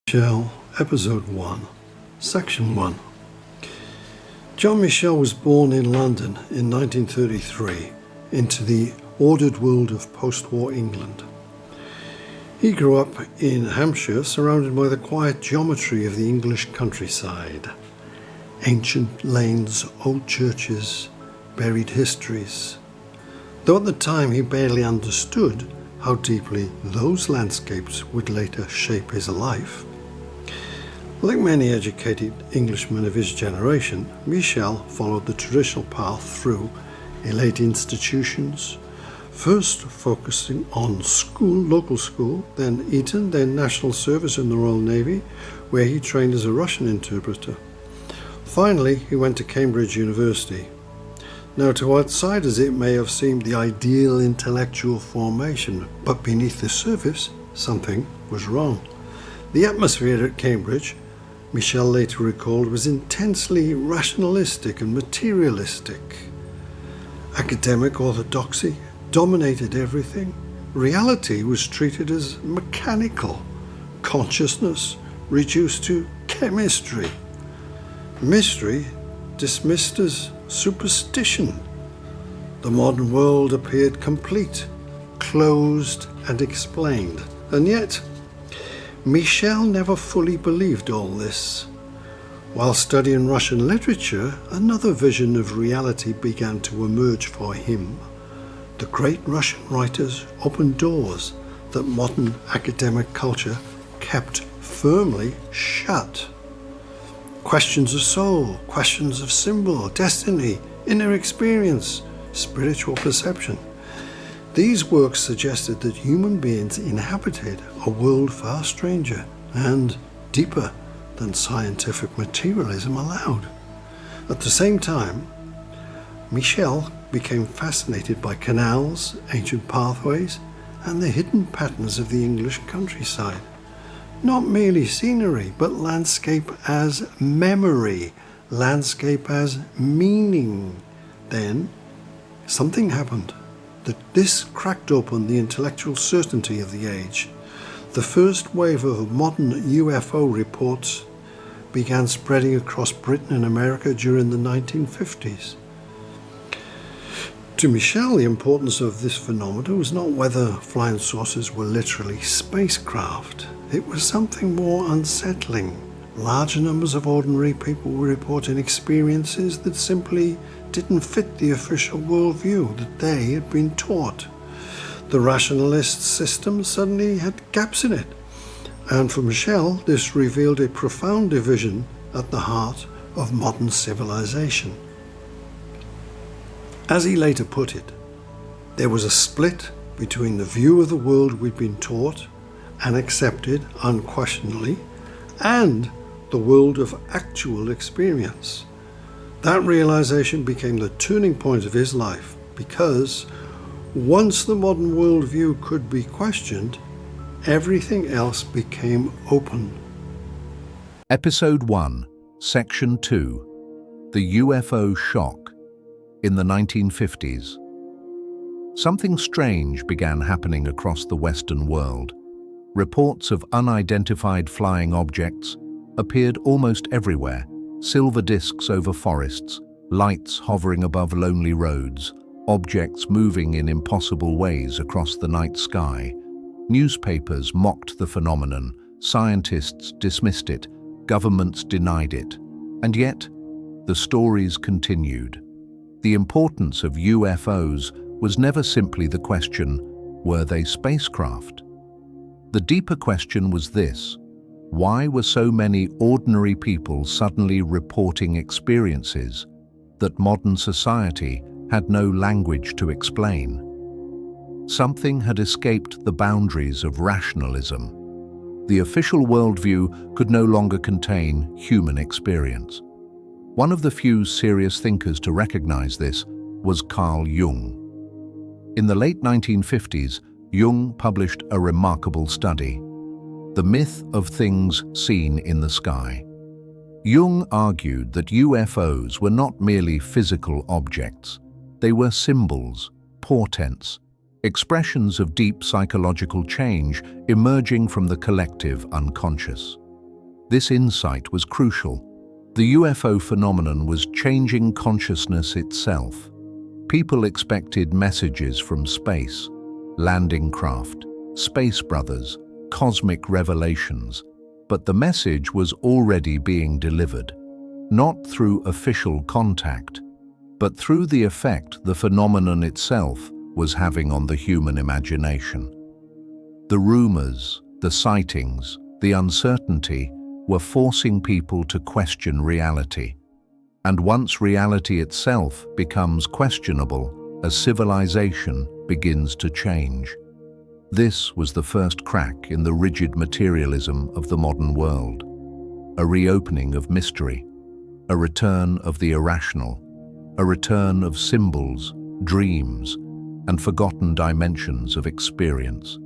Michell, Episode 1, Section 1. John Michell was born in London in 1933 into the ordered world of post-war England. He grew up in Hampshire, surrounded by the quiet geometry of the English countryside. Ancient lanes, old churches, buried histories. Though at the time he barely understood how deeply those landscapes would later shape his life. Like many educated Englishmen of his generation, Michell followed the traditional path through elite institutions, first focusing on local school, then Eton, then national service in the Royal Navy, where he trained as a Russian interpreter. Finally, he went to Cambridge University. Now, to outsiders it may have seemed the ideal intellectual formation, but beneath the surface, something was wrong. The atmosphere at Cambridge, Michell later recalled, was intensely rationalistic and materialistic. Academic orthodoxy dominated everything. Reality was treated as mechanical. Consciousness reduced to chemistry. Mystery dismissed as superstition. The modern world appeared complete, closed and explained. And yet, Michell never fully believed all this. While studying Russian literature, another vision of reality began to emerge for him. The great Russian writers opened doors that modern academic culture kept firmly shut. Questions of soul, questions of symbol, destiny, inner experience, spiritual perception. These works suggested that human beings inhabited a world far stranger and deeper than scientific materialism allowed. At the same time, Michell became fascinated by canals, ancient pathways, and the hidden patterns of the English countryside. Not merely scenery, but landscape as memory, landscape as meaning. Then, something happened. This cracked open the intellectual certainty of the age. The first wave of modern UFO reports began spreading across Britain and America during the 1950s. To Michell, the importance of this phenomenon was not whether flying saucers were literally spacecraft. It was something more unsettling. Large numbers of ordinary people were reporting experiences that simply didn't fit the official worldview that they had been taught. The rationalist system suddenly had gaps in it. And for Michell, this revealed a profound division at the heart of modern civilization. As he later put it, there was a split between the view of the world we'd been taught and accepted unquestionably, and the world of actual experience. That realization became the turning point of his life, because once the modern worldview could be questioned, everything else became open. Episode 1, Section 2, The UFO Shock. In the 1950s, something strange began happening across the Western world. Reports of unidentified flying objects appeared almost everywhere. Silver discs over forests, lights hovering above lonely roads, objects moving in impossible ways across the night sky. Newspapers mocked the phenomenon, scientists dismissed it, governments denied it. And yet, the stories continued. The importance of UFOs was never simply the question, were they spacecraft? The deeper question was this: why were so many ordinary people suddenly reporting experiences that modern society had no language to explain? Something had escaped the boundaries of rationalism. The official worldview could no longer contain human experience. One of the few serious thinkers to recognize this was Carl Jung. In the late 1950s, Jung published a remarkable study, The Myth of Things Seen in the Sky. Jung argued that UFOs were not merely physical objects. They were symbols, portents, expressions of deep psychological change emerging from the collective unconscious. This insight was crucial. The UFO phenomenon was changing consciousness itself. People expected messages from space, landing craft, space brothers, cosmic revelations, but the message was already being delivered, not through official contact, but through the effect the phenomenon itself was having on the human imagination. The rumors, the sightings, the uncertainty were forcing people to question reality. And once reality itself becomes questionable, a civilization begins to change. This was the first crack in the rigid materialism of the modern world. A reopening of mystery, a return of the irrational, a return of symbols, dreams, and forgotten dimensions of experience.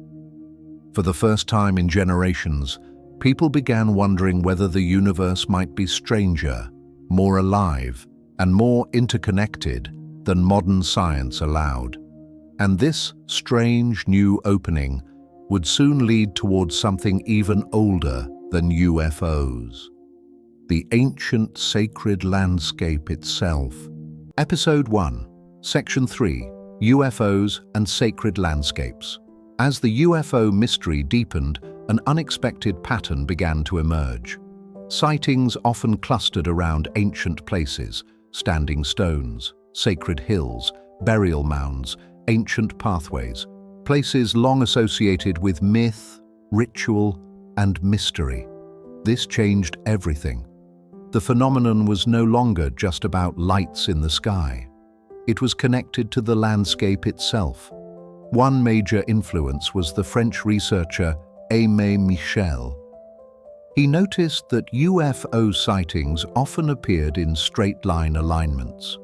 For the first time in generations, people began wondering whether the universe might be stranger, more alive, and more interconnected than modern science allowed. And this strange new opening would soon lead towards something even older than UFOs. The ancient sacred landscape itself. Episode 1, Section 3, UFOs and Sacred Landscapes. As the UFO mystery deepened, an unexpected pattern began to emerge. Sightings often clustered around ancient places, standing stones, sacred hills, burial mounds, ancient pathways, places long associated with myth, ritual, and mystery. This changed everything. The phenomenon was no longer just about lights in the sky. It was connected to the landscape itself. One major influence was the French researcher Michell. He noticed that UFO sightings often appeared in straight-line alignments.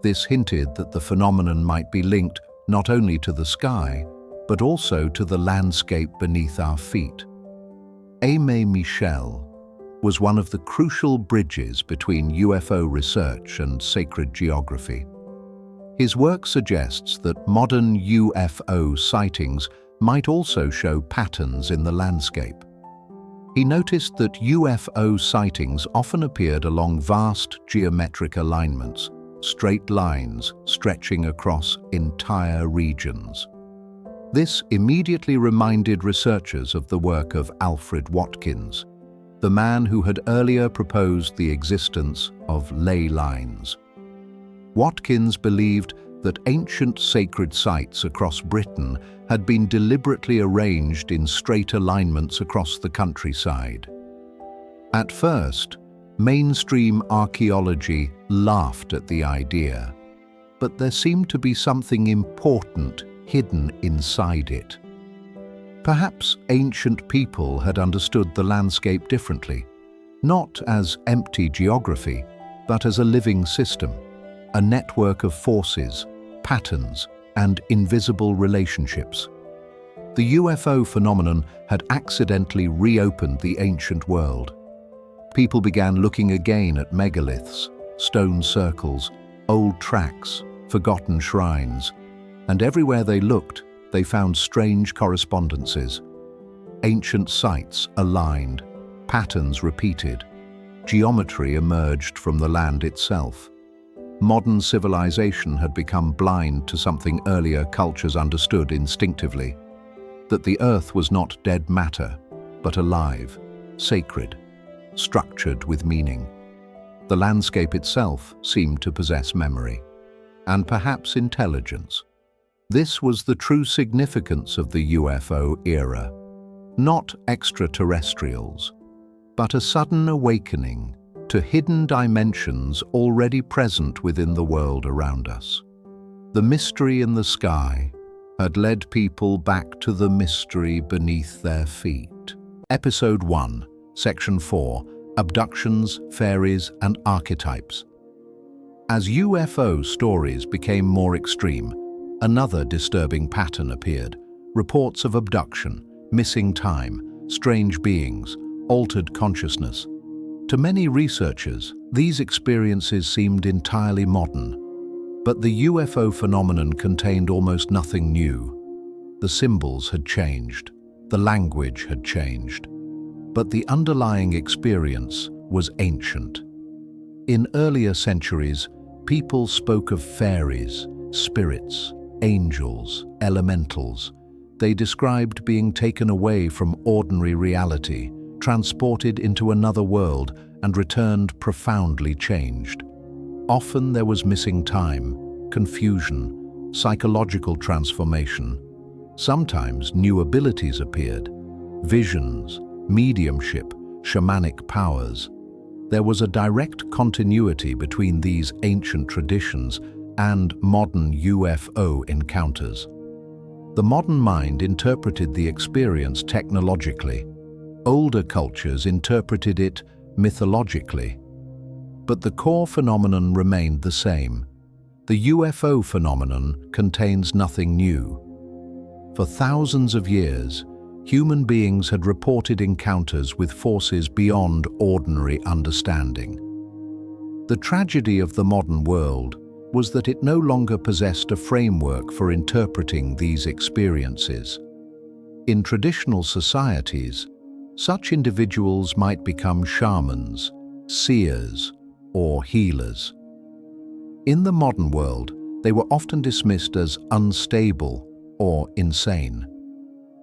This hinted that the phenomenon might be linked not only to the sky, but also to the landscape beneath our feet. Michell was one of the crucial bridges between UFO research and sacred geography. His work suggests that modern UFO sightings might also show patterns in the landscape. He noticed that UFO sightings often appeared along vast geometric alignments, straight lines stretching across entire regions. This immediately reminded researchers of the work of Alfred Watkins, the man who had earlier proposed the existence of ley lines. Watkins believed that ancient sacred sites across Britain had been deliberately arranged in straight alignments across the countryside. At first, mainstream archaeology laughed at the idea, but there seemed to be something important hidden inside it. Perhaps ancient people had understood the landscape differently, not as empty geography, but as a living system, a network of forces, patterns, and invisible relationships. The UFO phenomenon had accidentally reopened the ancient world. People began looking again at megaliths, stone circles, old tracks, forgotten shrines, and everywhere they looked, they found strange correspondences. Ancient sites aligned, patterns repeated, geometry emerged from the land itself. Modern civilization had become blind to something earlier cultures understood instinctively, that the earth was not dead matter, but alive, sacred, structured with meaning. The landscape itself seemed to possess memory, and perhaps intelligence. This was the true significance of the UFO era, not extraterrestrials, but a sudden awakening to hidden dimensions already present within the world around us. The mystery in the sky had led people back to the mystery beneath their feet. Episode 1, Section 4, Abductions, Fairies, and Archetypes. As UFO stories became more extreme, another disturbing pattern appeared. Reports of abduction, missing time, strange beings, altered consciousness. To many researchers, these experiences seemed entirely modern, but the UFO phenomenon contained almost nothing new. The symbols had changed, the language had changed. but the underlying experience was ancient. In earlier centuries, people spoke of fairies, spirits, angels, elementals. They described being taken away from ordinary reality, transported into another world, and returned profoundly changed. Often there was missing time, confusion, psychological transformation. Sometimes new abilities appeared, visions, mediumship, shamanic powers. There was a direct continuity between these ancient traditions and modern UFO encounters. The modern mind interpreted the experience technologically. Older cultures interpreted it mythologically. But the core phenomenon remained the same. The UFO phenomenon contains nothing new. For thousands of years, human beings had reported encounters with forces beyond ordinary understanding. The tragedy of the modern world was that it no longer possessed a framework for interpreting these experiences. In traditional societies, such individuals might become shamans, seers, or healers. In the modern world, they were often dismissed as unstable or insane.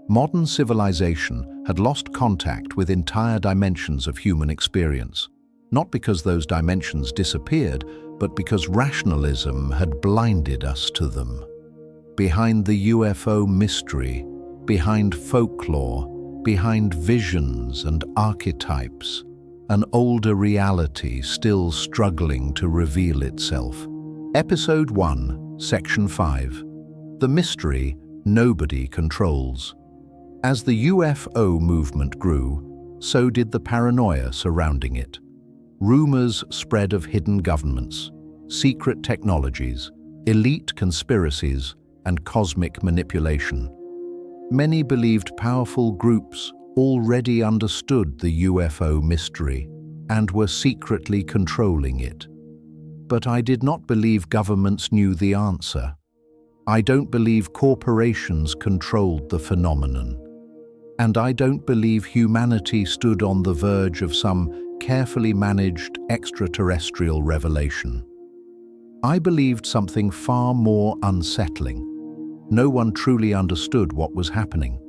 Modern civilization had lost contact with entire dimensions of human experience, not because those dimensions disappeared, but because rationalism had blinded us to them. Behind the UFO mystery, behind folklore, behind visions and archetypes, an older reality still struggling to reveal itself. Episode 1, Section 5. The mystery nobody controls. As the UFO movement grew, so did the paranoia surrounding it. Rumors spread of hidden governments, secret technologies, elite conspiracies, and cosmic manipulation. Many believed powerful groups already understood the UFO mystery and were secretly controlling it. But I did not believe governments knew the answer. I don't believe corporations controlled the phenomenon. And I don't believe humanity stood on the verge of some carefully managed extraterrestrial revelation. I believed something far more unsettling. No one truly understood what was happening.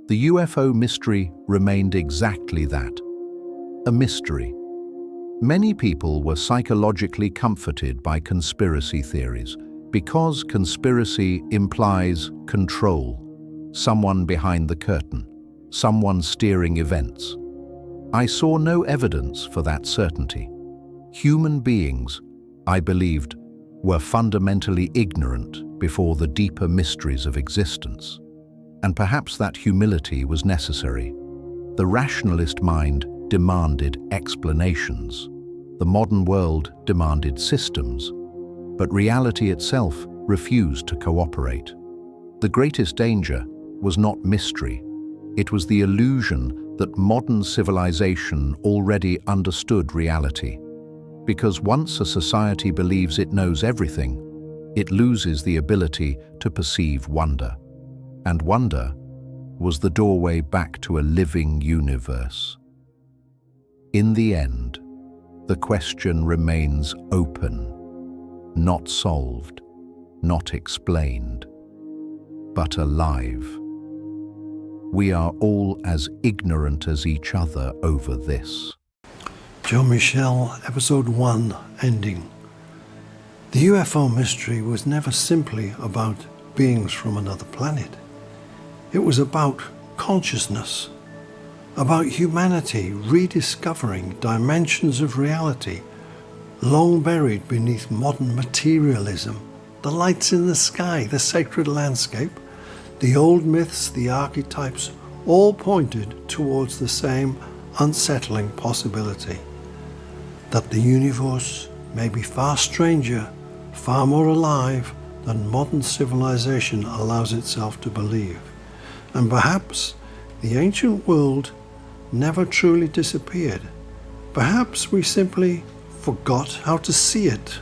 The UFO mystery remained exactly that, a mystery. Many people were psychologically comforted by conspiracy theories because conspiracy implies control, someone behind the curtain, someone steering events. I saw no evidence for that certainty. Human beings, I believed, were fundamentally ignorant before the deeper mysteries of existence. And perhaps that humility was necessary. The rationalist mind demanded explanations. The modern world demanded systems. But reality itself refused to cooperate. The greatest danger was not mystery. It was the illusion that modern civilization already understood reality. Because once a society believes it knows everything, it loses the ability to perceive wonder. And wonder was the doorway back to a living universe. In the end, the question remains open, not solved, not explained, but alive. We are all as ignorant as each other over this. John Michell, Episode 1, ending. The UFO mystery was never simply about beings from another planet. It was about consciousness, about humanity rediscovering dimensions of reality long buried beneath modern materialism, the lights in the sky, the sacred landscape, the old myths, the archetypes, all pointed towards the same unsettling possibility, that the universe may be far stranger, far more alive than modern civilization allows itself to believe. And perhaps the ancient world never truly disappeared. Perhaps we simply forgot how to see it.